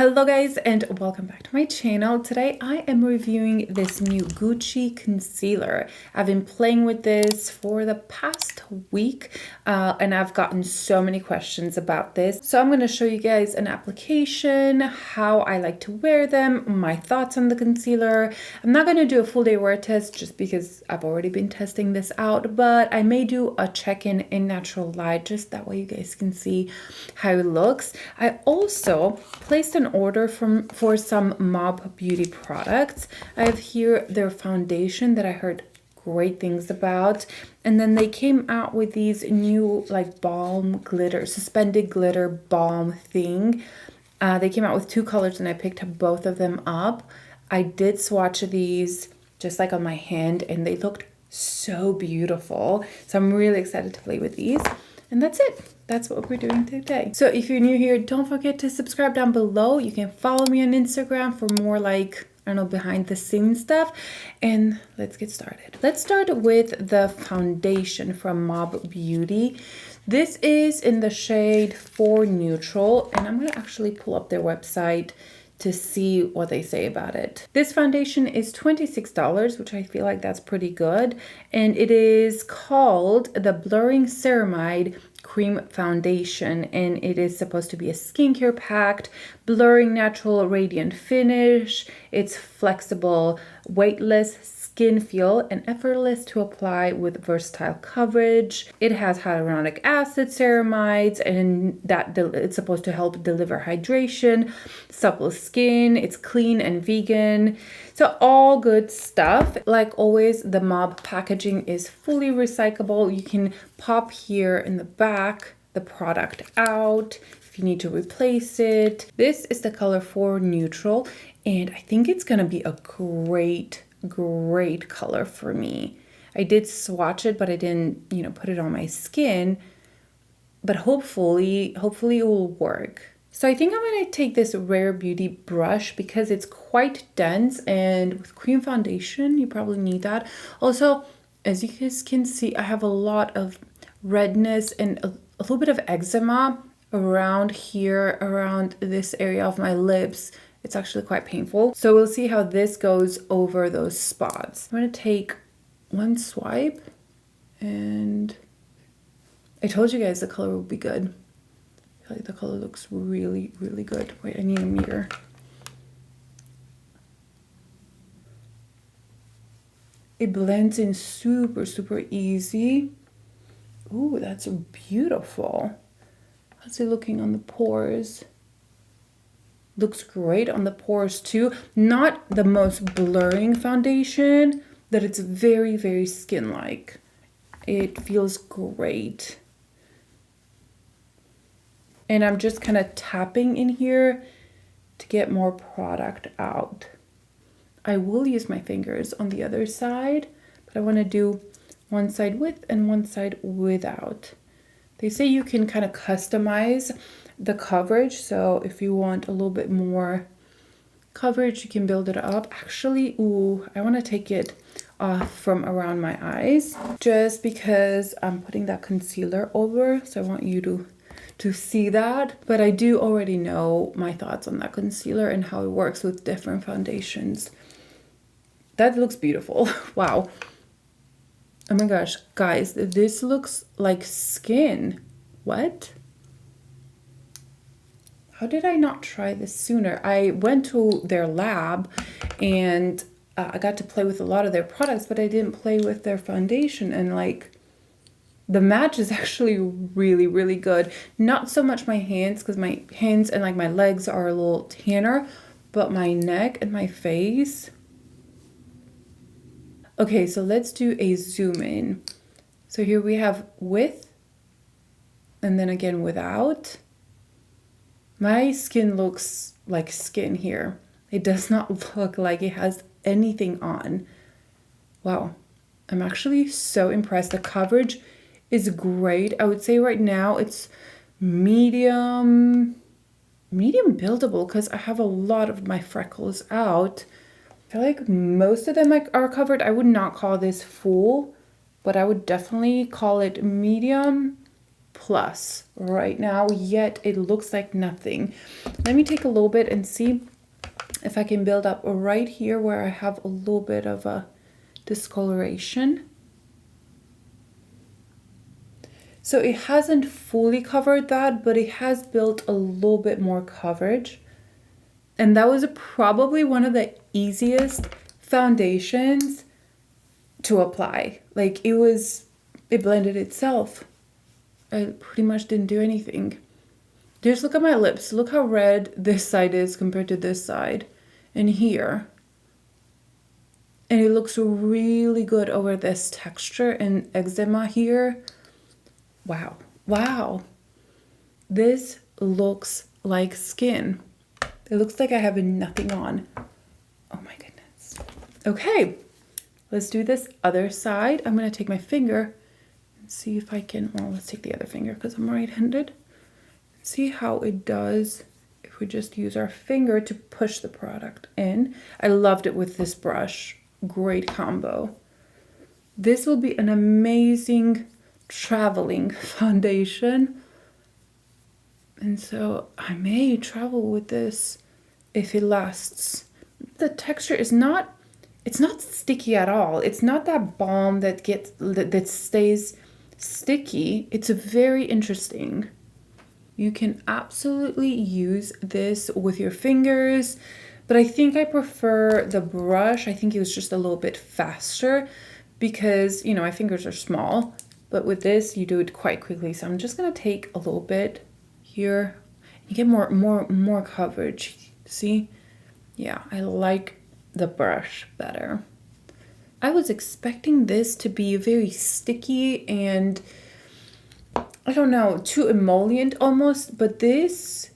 Hello guys and welcome back to my channel. Today I am reviewing this new Gucci concealer. I've been playing with this for the past week and I've gotten so many questions about this. So I'm going to show you guys an application, how I like to wear them, my thoughts on the concealer. I'm not going to do a full day wear test just because I've already been testing this out, but I may do a check-in in natural light just that way you guys can see how it looks. I also placed an order for some Mob Beauty products. I have here their foundation that I heard great things about, and then they came out with these new like balm glitter, suspended glitter balm thing. They came out with two colors and I picked both of them up. I did swatch these just like on my hand and they looked so beautiful, so I'm really excited to play with these. And that's it. That's what we're doing today. So if you're new here, don't forget to subscribe down below. You can follow me on Instagram for more like, I don't know, behind the scenes stuff. And let's get started. Let's start with the foundation from Mob Beauty. This is in the shade 4 Neutral. And I'm gonna actually pull up their website to see what they say about it. This foundation is $26, which I feel like that's pretty good. And it is called the Blurring Ceramide Cream Foundation, and it is supposed to be a skincare packed, blurring, natural, radiant finish. It's flexible, weightless skin feel and effortless to apply with versatile coverage. It has hyaluronic acid, ceramides, and it's supposed to help deliver hydration, supple skin. It's clean and vegan. So all good stuff. Like always, the Mob packaging is fully recyclable. You can pop here in the back the product out if you need to replace it. This is the color 4 Neutral, and I think it's gonna be a great color for me. I did swatch it, but I didn't, put it on my skin, but hopefully it will work. So I think I'm going to take this Rare Beauty brush because it's quite dense, and with cream foundation, you probably need that. Also, as you guys can see, I have a lot of redness and a little bit of eczema around here, around this area of my lips. It's actually quite painful. So we'll see how this goes over those spots. I'm going to take one swipe, and I told you guys the color will be good. I feel like the color looks really good. Wait, I need a mirror. It blends in super easy. Ooh, that's beautiful. How's it looking on the pores? Looks great on the pores too. Not the most blurring foundation, but it's very skin-like. It feels great. And I'm just kind of tapping in here to get more product out. I will use my fingers on the other side, but I want to do one side with and one side without. They say you can kind of customize the coverage, so if you want a little bit more coverage, you can build it up. Actually, I want to take it off from around my eyes just because I'm putting that concealer over, so I want you to see that. But I do already know my thoughts on that concealer and how it works with different foundations. That looks beautiful. Wow. Oh my gosh, guys, this looks like skin. What? How did I not try this sooner? I went to their lab and I got to play with a lot of their products, but I didn't play with their foundation, and like the match is actually really good. Not so much my hands, because my hands and like my legs are a little tanner, but my neck and my face. Okay, so let's do a zoom in. So here we have with, and then again without. My skin looks like skin here. It does not look like it has anything on. Wow, I'm actually so impressed. The coverage is great. I would say right now it's medium buildable because I have a lot of my freckles out. I feel like most of them are covered. I would not call this full, but I would definitely call it medium plus right now, yet it looks like nothing. Let me take a little bit and see if I can build up right here where I have a little bit of a discoloration. So it hasn't fully covered that, but it has built a little bit more coverage. And that was probably one of the easiest foundations to apply. Like it blended itself. I pretty much didn't do anything. Just look at my lips. Look how red this side is compared to this side and here. And it looks really good over this texture and eczema here. Wow. Wow. This looks like skin. It looks like I have nothing on. Oh my goodness. Okay. Let's do this other side. I'm going to take my finger and see if I can, well, let's take the other finger because I'm right-handed. See how it does if we just use our finger to push the product in. I loved it with this brush. Great combo. This will be an amazing traveling foundation. And so I may travel with this if it lasts. The texture is not, it's not sticky at all. It's not that balm that stays sticky. It's very interesting. You can absolutely use this with your fingers, but I think I prefer the brush. I think it was just a little bit faster because, you know, my fingers are small, but with this, you do it quite quickly. So I'm just gonna take a little bit here. You get more coverage. See? Yeah, I like the brush better. I was expecting this to be very sticky and I don't know, too emollient almost, but this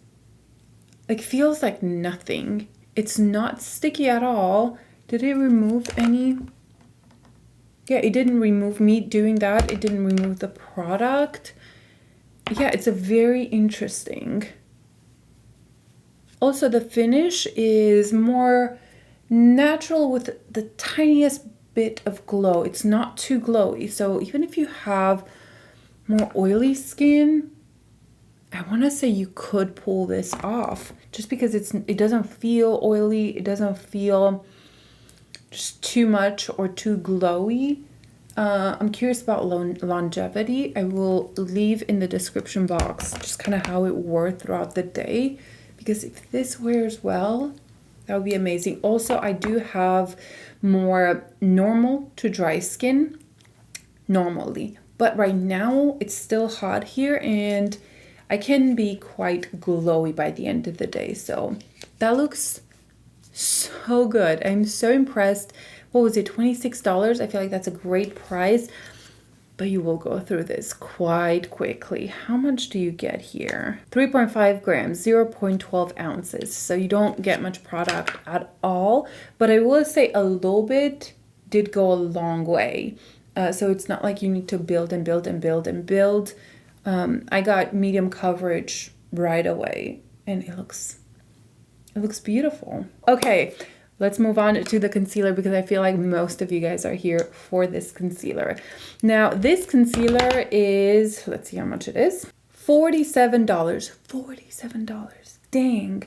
like feels like nothing. It's not sticky at all. Did it remove any? Yeah, it didn't remove me doing that. It didn't remove the product. Yeah, it's a very interesting. Also, the finish is more natural with the tiniest bit of glow. It's not too glowy. So even if you have more oily skin, I want to say you could pull this off just because it doesn't feel oily. It doesn't feel just too much or too glowy. I'm curious about longevity. I will leave in the description box just kind of how it wore throughout the day, because if this wears well, that would be amazing. Also, I do have more normal to dry skin normally, but right now it's still hot here and I can be quite glowy by the end of the day. So that looks so good. I'm so impressed. What was it, $26? I feel like that's a great price, but you will go through this quite quickly. How much do you get here? 3.5 grams, 0.12 ounces. So you don't get much product at all, but I will say a little bit did go a long way. So it's not like you need to build and build and build and build. I got medium coverage right away and it looks beautiful. Okay, let's move on to the concealer because I feel like most of you guys are here for this concealer. Now, this concealer is, let's see how much it is. $47. $47. Dang.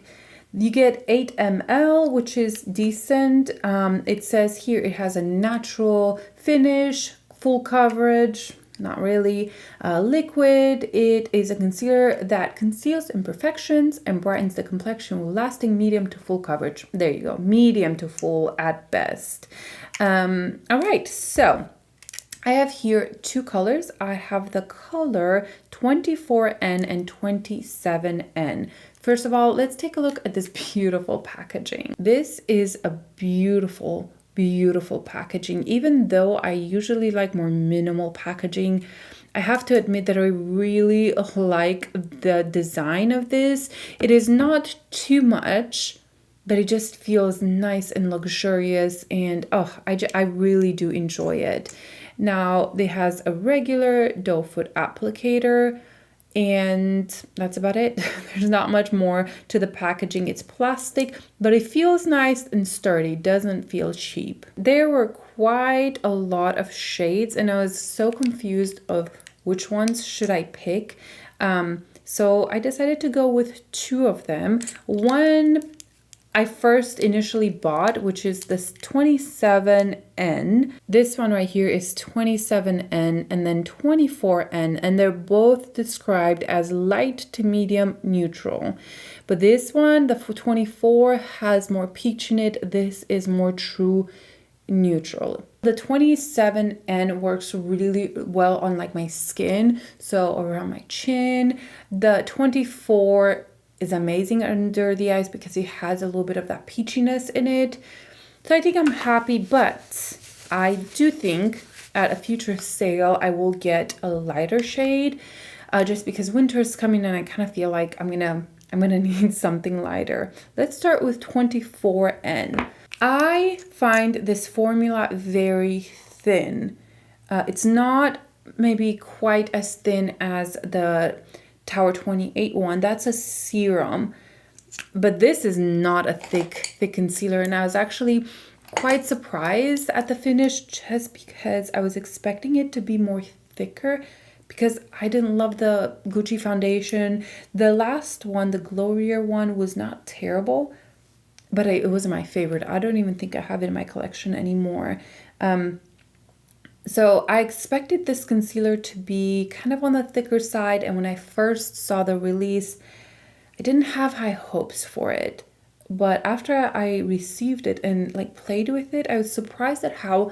You get 8 ml, which is decent. It says here it has a natural finish, full coverage. Not really. Liquid. It is a concealer that conceals imperfections and brightens the complexion with lasting medium to full coverage. There you go. Medium to full at best. All right. So I have here two colors. I have the color 24N and 27N. First of all, let's take a look at this beautiful packaging. This is a beautiful packaging. Even though I usually like more minimal packaging, I have to admit that I really like the design of this. It is not too much, but it just feels nice and luxurious, and I really do enjoy it. Now, it has a regular doe foot applicator, and that's about it. There's not much more to the packaging. It's plastic, but it feels nice and sturdy. Doesn't feel cheap. There were quite a lot of shades, and I was so confused of which ones should I pick. So I decided to go with two of them. One I first initially bought, which is this 27N. This one right here is 27N and then 24N, and they're both described as light to medium neutral. But this one, the 24, has more peach in it. This is more true neutral. The 27N works really well on like my skin, so around my chin. The 24 is amazing under the eyes because it has a little bit of that peachiness in it. So I think I'm happy, but I do think at a future sale I will get a lighter shade, just because winter is coming and I kind of feel like I'm gonna need something lighter. Let's start with 24N. I find this formula very thin. It's not maybe quite as thin as the Tower 28 one. That's a serum, but this is not a thick concealer, and I was actually quite surprised at the finish just because I was expecting it to be more thicker, because I didn't love the Gucci foundation. The last one, the Gloria one, was not terrible, but it wasn't my favorite. I don't even think I have it in my collection anymore. So I expected this concealer to be kind of on the thicker side, and when I first saw the release, I didn't have high hopes for it. But after I received it and like played with it, I was surprised at how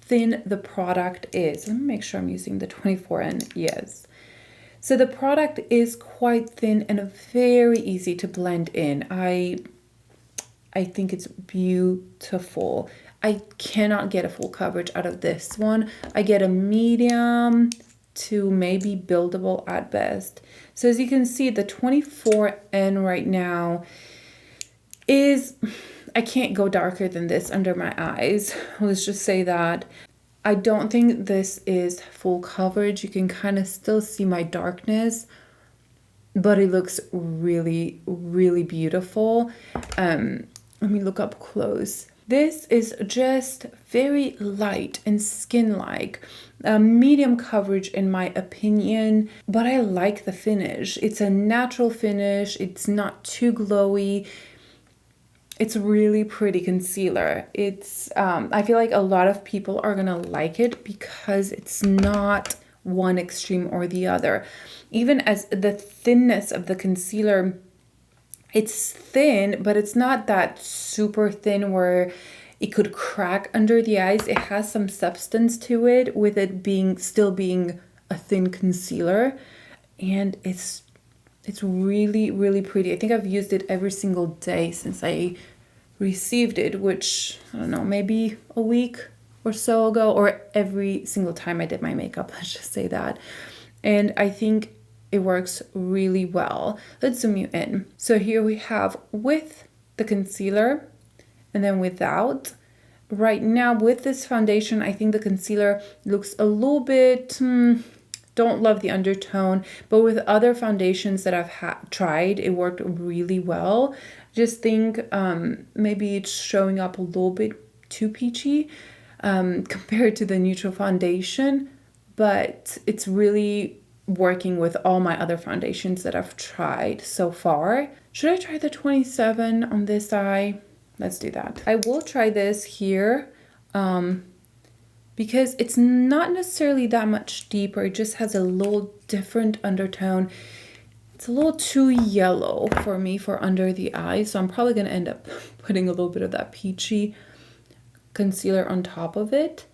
thin the product is. Let me make sure I'm using the 24N. Yes. So the product is quite thin and very easy to blend in. I think it's beautiful. I cannot get a full coverage out of this one. I get a medium to maybe buildable at best. So as you can see, the 24N right now is, I can't go darker than this under my eyes. Let's just say that. I don't think this is full coverage. You can kind of still see my darkness, but it looks really, really beautiful. Let me look up close. This is just very light and skin-like, medium coverage in my opinion, but I like the finish. It's a natural finish. It's not too glowy. It's really pretty concealer. It's, I feel like a lot of people are gonna like it because it's not one extreme or the other. Even as the thinness of the concealer, it's thin, but it's not that super thin where it could crack under the eyes. It has some substance to it, with it being still being a thin concealer, and it's really, really pretty. I think I've used it every single day since I received it, which, I don't know, maybe a week or so ago, or every single time I did my makeup, let's just say that. And I think it works really well. Let's zoom you in. So here we have with the concealer and then without. Right now with this foundation, I think the concealer looks a little bit, don't love the undertone, but with other foundations that I've tried, it worked really well. Just think maybe it's showing up a little bit too peachy compared to the neutral foundation, but it's really working with all my other foundations that I've tried so far. Should I try the 27 on this eye? Let's do that. I will try this here because it's not necessarily that much deeper. It just has a little different undertone. It's a little too yellow for me for under the eye, so I'm probably going to end up putting a little bit of that peachy concealer on top of it.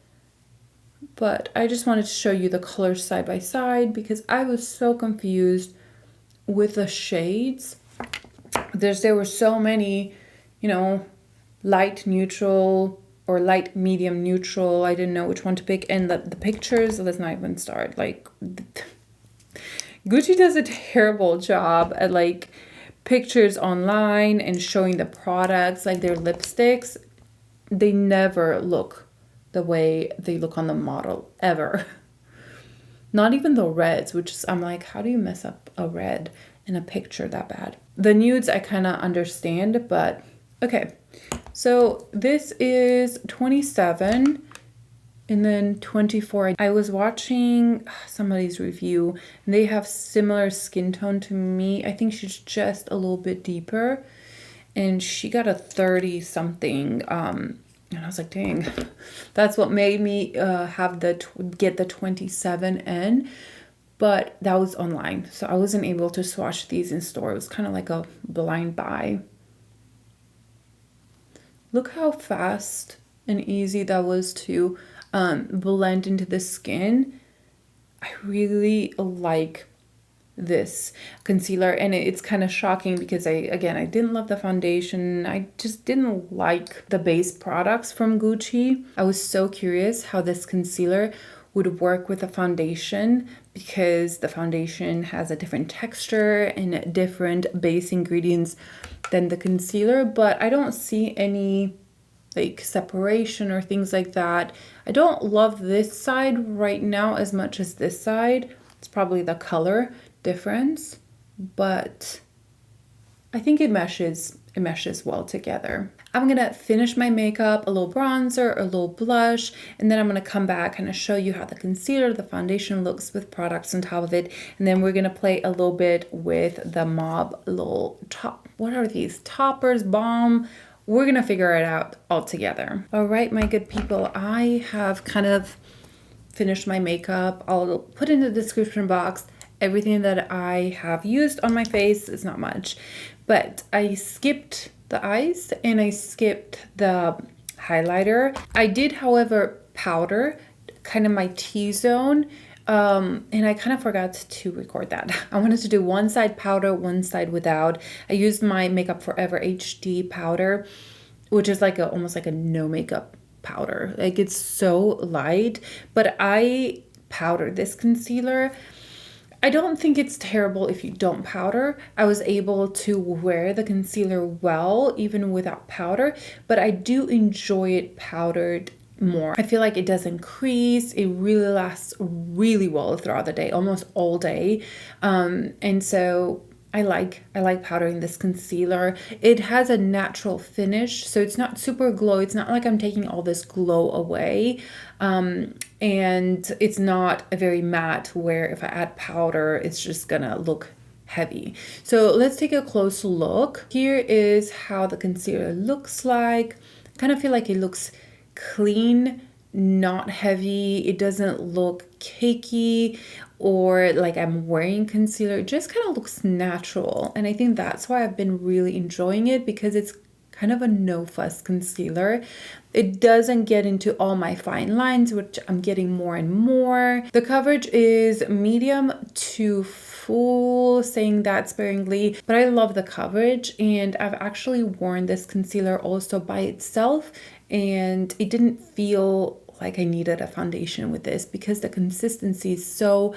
But I just wanted to show you the colors side by side because I was so confused with the shades. There were so many, you know, light neutral or light medium neutral. I didn't know which one to pick. And the pictures, let's not even start. Like, Gucci does a terrible job at like pictures online and showing the products, like their lipsticks. They never look the way they look on the model, ever. Not even the reds, which is, I'm like, how do you mess up a red in a picture that bad? The nudes I kind of understand, but okay. So this is 27. And then 24, I was watching somebody's review and they have similar skin tone to me. I think she's just a little bit deeper and she got a 30 something. And I was like, dang, that's what made me get the 27N. But that was online, so I wasn't able to swatch these in store. It was kind of like a blind buy. Look how fast and easy that was to blend into the skin. I really like this concealer, and it's kind of shocking because I didn't love the foundation. I just didn't like the base products from Gucci. I was so curious how this concealer would work with the foundation because the foundation has a different texture and different base ingredients than the concealer, but I don't see any like separation or things like that. I don't love this side right now as much as this side. It's probably the color difference, but I think it meshes well together. I'm gonna finish my makeup, a little bronzer, a little blush, and then I'm gonna come back and show you how the concealer, the foundation looks with products on top of it. And then we're gonna play a little bit with the Mob little top, what are these? Toppers, Balm. We're gonna figure it out all together. All right, my good people, I have kind of finished my makeup. I'll put in the description box everything that I have used on my face. It's not much, but I skipped the eyes and I skipped the highlighter. I did, however, powder kind of my T-zone, and I kind of forgot to record that. I wanted to do one side powder, one side without. I used my Makeup Forever HD powder, which is like almost like a no makeup powder. Like, it's so light, but I powdered this concealer. I don't think it's terrible if you don't powder. I was able to wear the concealer well, even without powder, but I do enjoy it powdered more. I feel like it doesn't crease. It really lasts really well throughout the day, almost all day. And so I like powdering this concealer. It has a natural finish, so it's not super glow. It's not like I'm taking all this glow away. And it's not a very matte where if I add powder, it's just gonna look heavy. So let's take a close look. Here is how the concealer looks like. I kind of feel like it looks clean, not heavy. It doesn't look cakey or like I'm wearing concealer. It just kind of looks natural. And I think that's why I've been really enjoying it, because it's kind of a no fuss concealer. It doesn't get into all my fine lines, which I'm getting more and more. The coverage is medium to full, saying that sparingly, but I love the coverage, and I've actually worn this concealer also by itself, and it didn't feel like I needed a foundation with this because the consistency is so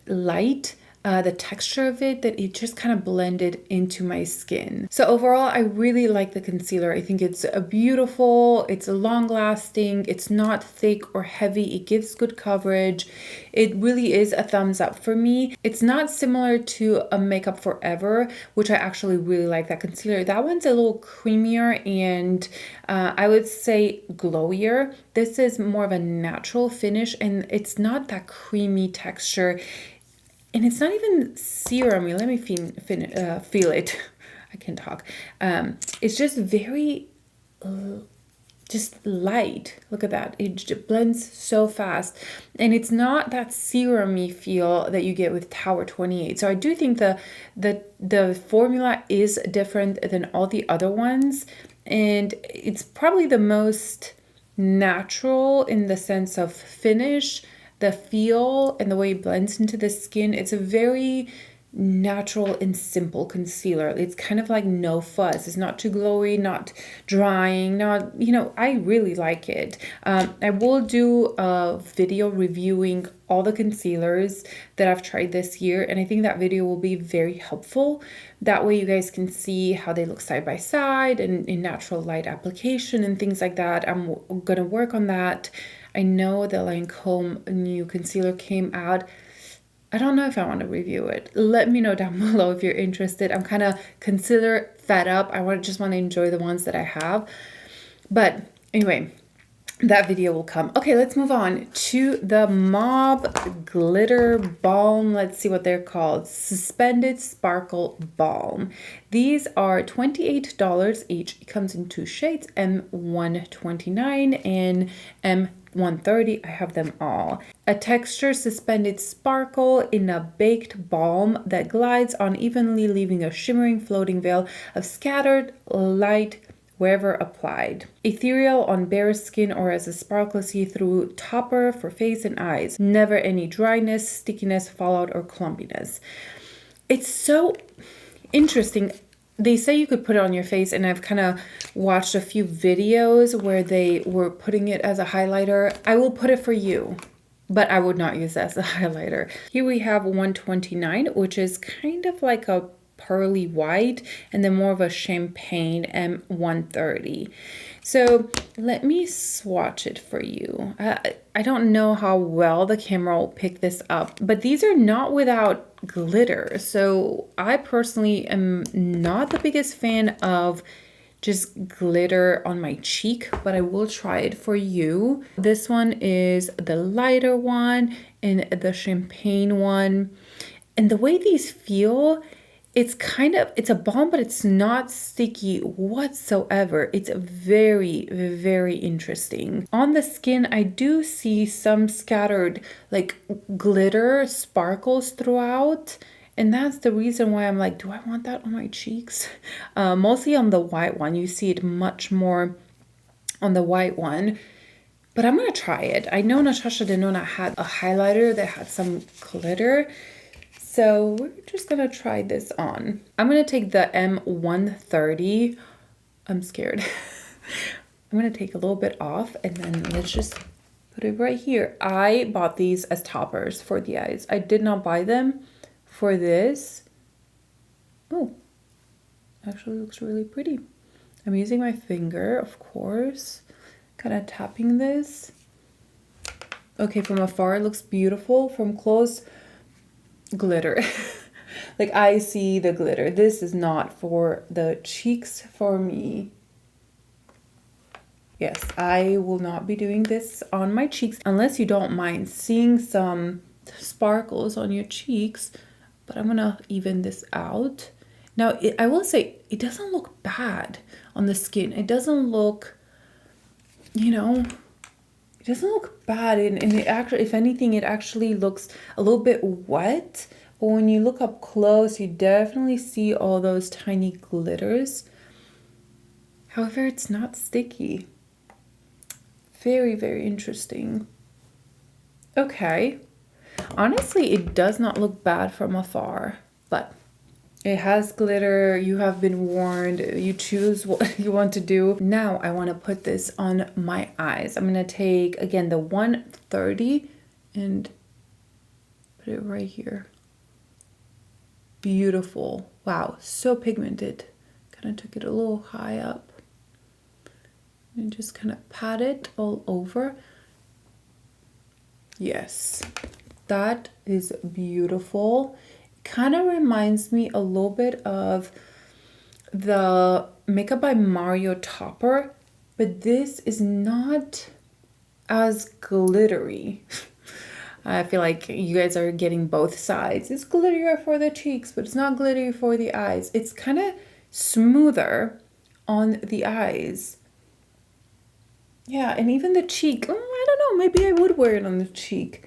light. The texture of it, that it just kind of blended into my skin. So overall, I really like the concealer. I think it's beautiful, it's long lasting, it's not thick or heavy, it gives good coverage. It really is a thumbs up for me. It's not similar to a Makeup Forever, which I actually really like that concealer. That one's a little creamier and I would say glowier. This is more of a natural finish and it's not that creamy texture. And it's not even serum-y. Let me feel it. I can talk. It's just very, just light. Look at that. It blends so fast. And it's not that serum-y feel that you get with Tower 28. So I do think the formula is different than all the other ones. And it's probably the most natural in the sense of finish, the feel and the way it blends into the skin. It's a very natural and simple concealer. It's kind of like no fuss. It's not too glowy, not drying, not, I really like it. I will do a video reviewing all the concealers that I've tried this year, and I think that video will be very helpful. That way you guys can see how they look side by side and in natural light application and things like that. I'm gonna work on that. I know the Lancome new concealer came out. I don't know if I want to review it. Let me know down below if you're interested. I'm kind of concealer fed up. I just want to enjoy the ones that I have. But anyway, that video will come. Okay, let's move on to the Mob Glitter Balm. Let's see what they're called. Suspended Sparkle Balm. These are $28 each. It comes in 2 shades, M129 and M130. I have them all. A texture suspended sparkle in a baked balm that glides unevenly, leaving a shimmering floating veil of scattered light wherever applied. Ethereal on bare skin or as a sparkle see-through topper for face and eyes. Never any dryness, stickiness, fallout, or clumpiness. It's so interesting. They say you could put it on your face, and I've kind of watched a few videos where they were putting it as a highlighter. I will put it for you, but I would not use that as a highlighter. Here we have 129, which is kind of like a pearly white, and then more of a champagne M130. So let me swatch it for you. I don't know how well the camera will pick this up, but these are not without glitter. So I personally am not the biggest fan of just glitter on my cheek, but I will try it for you. This one is the lighter one and the champagne one. And the way these feel, it's a balm, but it's not sticky whatsoever. It's very, very interesting. On the skin, I do see some scattered like glitter sparkles throughout. And that's the reason why I'm like, do I want that on my cheeks? Mostly on the white one. You see it much more on the white one. But I'm going to try it. I know Natasha Denona had a highlighter that had some glitter. So we're just going to try this on. I'm going to take the M130. I'm scared. I'm going to take a little bit off, and then let's just put it right here. I bought these as toppers for the eyes. I did not buy them for this. Oh, actually looks really pretty. I'm using my finger, of course, kind of tapping this. Okay, from afar it looks beautiful. From close, glitter. Like I see the glitter. This is not for the cheeks for me. Yes, I will not be doing this on my cheeks unless you don't mind seeing some sparkles on your cheeks. But I'm gonna even this out. Now, I will say it doesn't look bad on the skin. It doesn't look, you know, it doesn't look bad. And it actually, if anything, it actually looks a little bit wet. But when you look up close, you definitely see all those tiny glitters. However, it's not sticky. Very, very interesting. Okay. Honestly, it does not look bad from afar, but it has glitter. You have been warned. You choose what you want to do. Now I want to put this on my eyes. I'm going to take, again, the 130 and put it right here. Beautiful. Wow, so pigmented. Kind of took it a little high up. And just kind of pat it all over. Yes, that is beautiful. Kind of reminds me a little bit of the Makeup by Mario topper, but this is not as glittery. I feel like you guys are getting both sides. It's glitterier for the cheeks, but it's not glittery for the eyes. It's kind of smoother on the eyes. Yeah, and even the cheek. I don't know, maybe I would wear it on the cheek.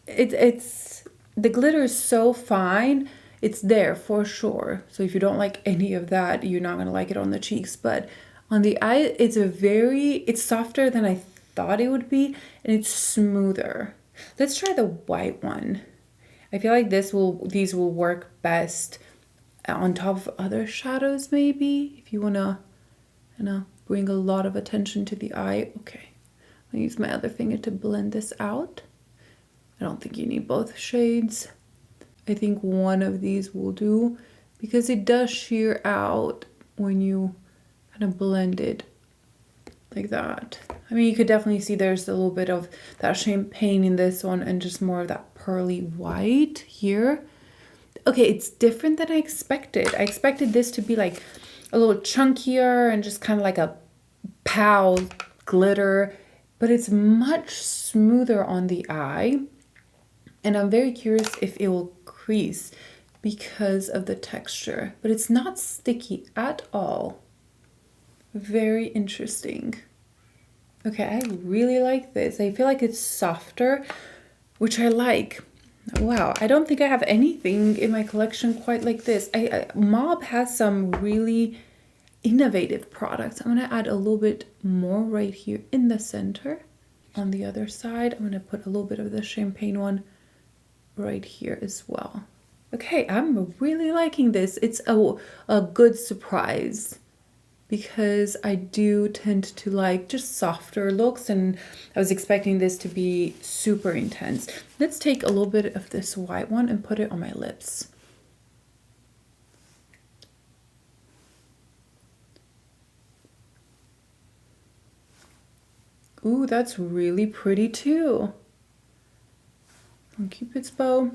It's the glitter is so fine. It's there for sure. So if you don't like any of that, you're not gonna like it on the cheeks. But on the eye, it's softer than I thought it would be, and it's smoother. Let's try the white one. I feel like these will work best on top of other shadows, maybe, if you wanna, bring a lot of attention to the eye. Okay, I'll use my other finger to blend this out. I don't think you need both shades. I think one of these will do because it does sheer out when you kind of blend it like that. I mean, you could definitely see there's a little bit of that champagne in this one and just more of that pearly white here. Okay, it's different than I expected. I expected this to be like a little chunkier and just kind of like a pow glitter. but it's much smoother on the eye. And I'm very curious if it will crease because of the texture, but it's not sticky at all. Very interesting. Okay, I really like this. I feel like it's softer, which I like. Wow, I don't think I have anything in my collection quite like this. Mob has some really innovative products. I'm gonna add a little bit more right here in the center. On the other side, I'm gonna put a little bit of the champagne one right here as well. Okay, I'm really liking this. It's a good surprise because I do tend to like just softer looks, and I was expecting this to be super intense. Let's take a little bit of this white one and put it on my lips. Ooh, that's really pretty too. On Cupid's bow.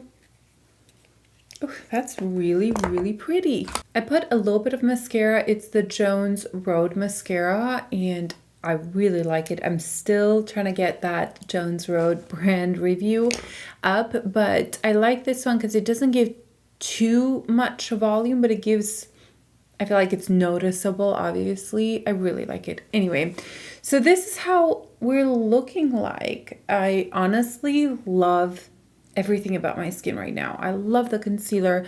Oh, that's really, really pretty. I put a little bit of mascara. It's the Jones Road mascara, and I really like it. I'm still trying to get that Jones Road brand review up, but I like this one because it doesn't give too much volume, but it gives, I feel like it's noticeable, obviously. I really like it. Anyway, so this is how we're looking like. I honestly love everything about my skin right now. I love the concealer.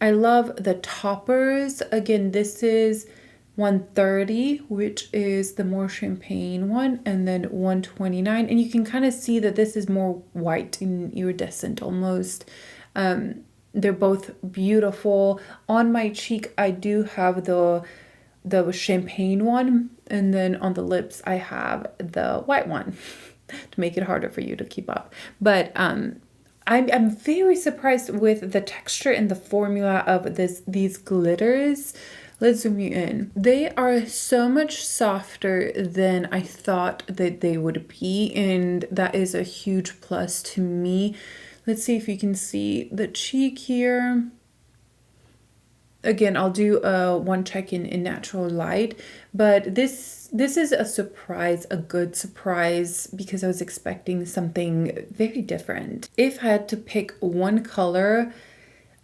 I love the toppers. Again, this is 130, which is the more champagne one, and then 129. And you can kind of see that this is more white and iridescent almost. They're both beautiful. On my cheek, I do have the champagne one, and then on the lips, I have the white one to make it harder for you to keep up. But I'm very surprised with the texture and the formula of these glitters. Let's zoom you in. They are so much softer than I thought that they would be, and that is a huge plus to me. Let's see if you can see the cheek here. Again, I'll do one check in natural light, but this is a surprise, a good surprise, because I was expecting something very different. If I had to pick one color,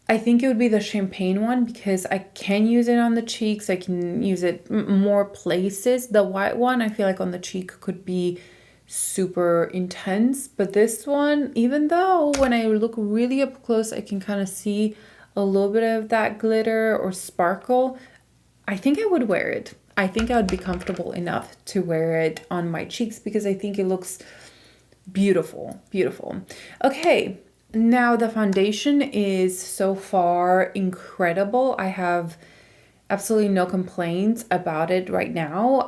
I think it would be the champagne one because I can use it on the cheeks. I can use it more places. The white one, I feel like on the cheek could be super intense, but this one, even though when I look really up close, I can kind of see a little bit of that glitter or sparkle, I think I would wear it. I think I would be comfortable enough to wear it on my cheeks because I think it looks beautiful, beautiful. Okay, now the foundation is so far incredible. I have absolutely no complaints about it right now.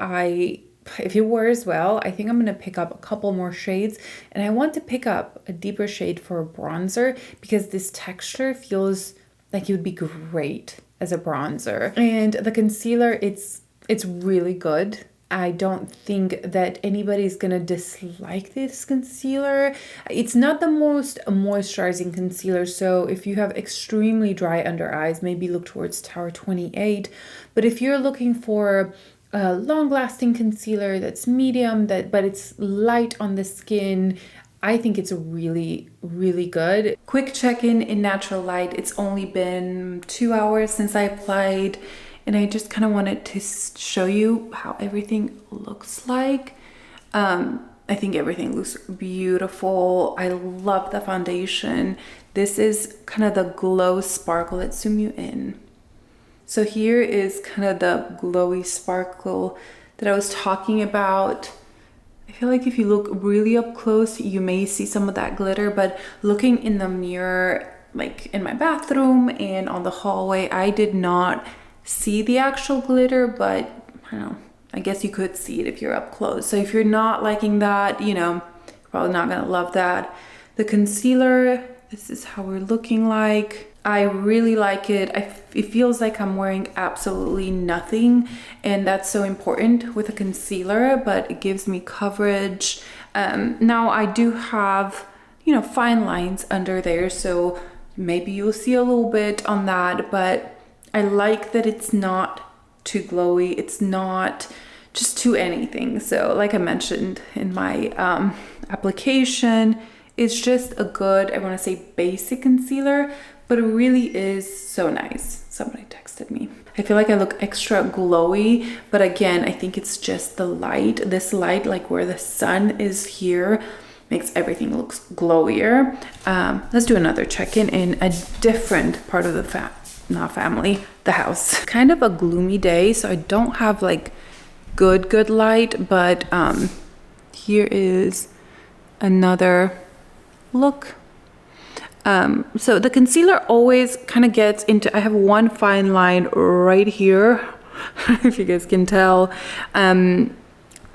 If it wears well, I think I'm gonna pick up a couple more shades, and I want to pick up a deeper shade for a bronzer because this texture feels like it would be great as a bronzer. And the concealer, it's really good. I don't think that anybody's gonna dislike this concealer. It's not the most moisturizing concealer, so if you have extremely dry under eyes, maybe look towards Tower 28. But if you're looking for a long-lasting concealer that's medium, but it's light on the skin, I think it's really, really good. Quick check-in in natural light. It's only been 2 hours since I applied, and I just kind of wanted to show you how everything looks like. I think everything looks beautiful. I love the foundation. This is kind of the glow sparkle. Let's zoom you in. So here is kind of the glowy sparkle that I was talking about. I feel like if you look really up close, you may see some of that glitter, but looking in the mirror, like in my bathroom and on the hallway, I did not see the actual glitter, but I don't know, I guess you could see it if you're up close. So if you're not liking that, you know, you're probably not gonna love that. The concealer, this is how we're looking like. I really like it. It feels like I'm wearing absolutely nothing, and that's so important with a concealer, but it gives me coverage. Now I do have, you know, fine lines under there, so maybe you'll see a little bit on that, but I like that it's not too glowy. It's not just to anything. So like I mentioned in my application, it's just a good, I want to say basic concealer, but it really is so nice. Somebody texted me. I feel like I look extra glowy, but again, I think it's just the light. This light, like where the sun is here, makes everything looks glowier. Let's do another check-in in a different part of the the house. Kind of a gloomy day, so I don't have like good light, but here is another look. So the concealer always kind of gets into, I have one fine line right here, if you guys can tell.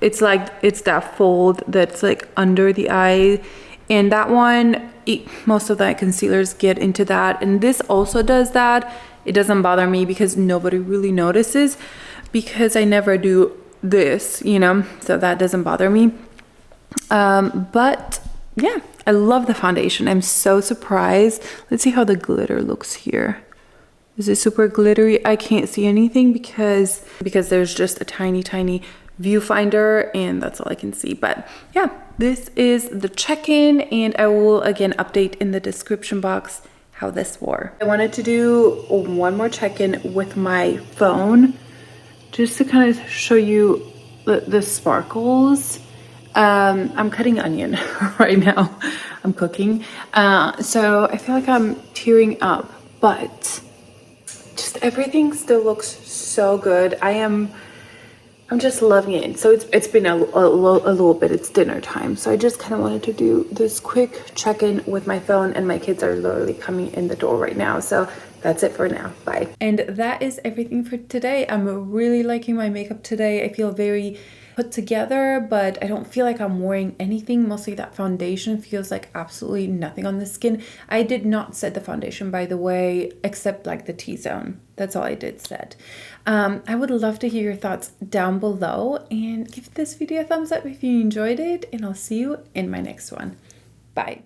It's like, it's that fold that's like under the eye, and that one, most of the concealers get into that, and this also does that. It doesn't bother me because nobody really notices, because I never do this, you know, so that doesn't bother me. But yeah, I love the foundation. I'm so surprised. Let's see how the glitter looks here. Is it super glittery? I can't see anything because there's just a tiny viewfinder, and that's all I can see. But yeah, this is the check-in, and I will again update in the description box how this wore. I wanted to do one more check-in with my phone just to kind of show you the sparkles. I'm cutting onion right now. I'm cooking. So I feel like I'm tearing up, but just everything still looks so good. I'm just loving it. So it's been a little bit, it's dinner time. So I just kind of wanted to do this quick check-in with my phone, and my kids are literally coming in the door right now. So that's it for now. Bye. And that is everything for today. I'm really liking my makeup today. I feel very put together, but I don't feel like I'm wearing anything. Mostly that foundation feels like absolutely nothing on the skin. I did not set the foundation, by the way, except like the T-zone. That's all I did set. I would love to hear your thoughts down below, and give this video a thumbs up if you enjoyed it, and I'll see you in my next one. Bye.